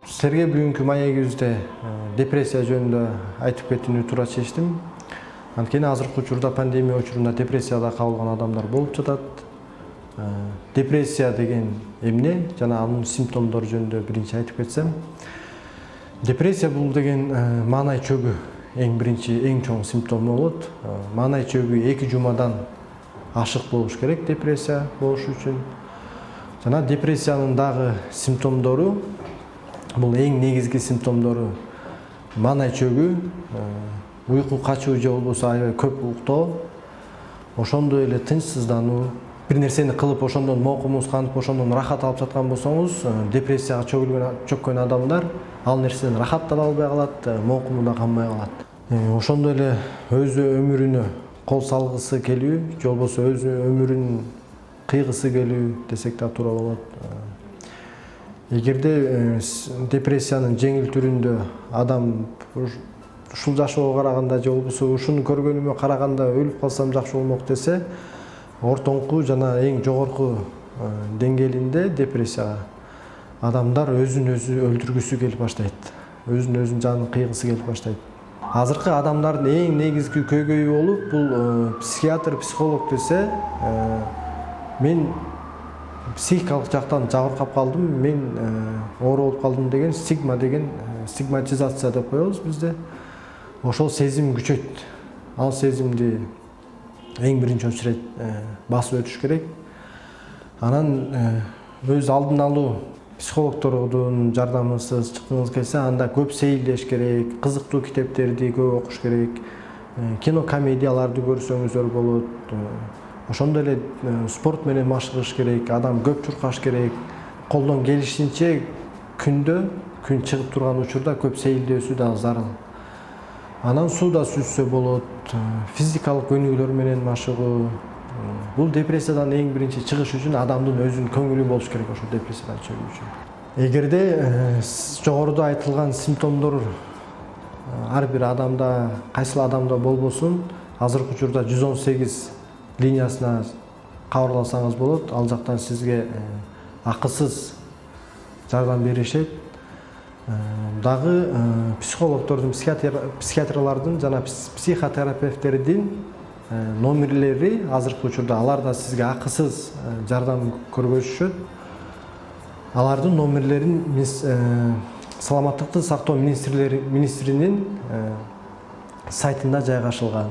Сізерге бүгінгі маегибизде депрессия жөнүндө айтып кетүүнү туура чечтим. Анткени азыркы учурда пандемия учурунда депрессияда кабылган адамдар болуп жатат. Депрессия деген эмне жана анын симптомдору жөнүндө биринчи айтып кетсем. Депрессия бул деген маанай чөгү эң биринчи, эң чоң симптому болот. Маанай чөгү 2 жумадан ашык болуш керек депрессия болуш үчүн. Жана депрессиянын дагы симптомдору, бул эң негизги симптомдору маанай чөгү, уйку качуу же болбосо аябай көп уктоо, ошондой эле тынчсыздануу, бир нерсени кылып ошондон моокумуз канып, ошондон рахат алып жаткан болсоңуз, депрессияга чөккөн адамдар ал нерседен рахаттана албай калат, моокуму да канбай калат. Ошондой эле өз өмүрүнө кол салгысы келүү, же болбосо өз өмүрүн кыйгысы келүү десек да туура болот. Эгерде депрессиянын жеңил түрүндө адам ушул жашоого караганда же болбосо ушуну көргөнүмө караганда өлүп калсам жакшы болмок десе, ортоңку жана эң жогорку деңгээлинде депрессияга адамдар өзүн өзү өлтүргүсү келип баштайт. Өзүн өзүнүн жанын кыйгысы келип баштайт. Азыркы адамдардын эң негизги көйгөйү болуп, бул психиатр, психолог десе, мен психикалык жактан жабыркап калдым, мен оору болуп калдым деген стигма деген стигматизация деп коебуз бизде. Ошол сезим күчөйт. Ал сезимди эң биринчи очурет басып өтүш керек. Анан өз алдын алуу психологдордун жардамысыз чыккыңыз келсе, анда көп сейилдеш керек, кызыктуу китептерди көп окуш керек, кино комедияларды көрсөңүздөр болот. Ошондой эле спорт менен машыгыш керек, адам көп чуркаш керек. Колдон келишинче күндө, күн чыгып турган учурда көп сейилдөөсү да зарыл. Анан сууда сүзсө болот, физикалык өнүгүүлөр менен машыгуу. Бул депрессиядан эң биринчи чыгыш үчүн адамдын өзүнүн көңүлү болуш керек ошол депрессиядан чыгуу үчүн. Эгерде жогоруда айтылган симптомдор ар бир адамда, кайсыл адамда болбосун, азыркы учурда 118 линиясына кабарласаңыз болот. Ал жактан сизге акысыз жардам беришет. Дагы психологдордун, психиатрлардын жана психотерапевттердин номерлери азыркы учурда, алар да сизге акысыз жардам көргөзүшөт. Алардын номерлерин саламаттыкты сактоо министринин сайтында жайгашылган.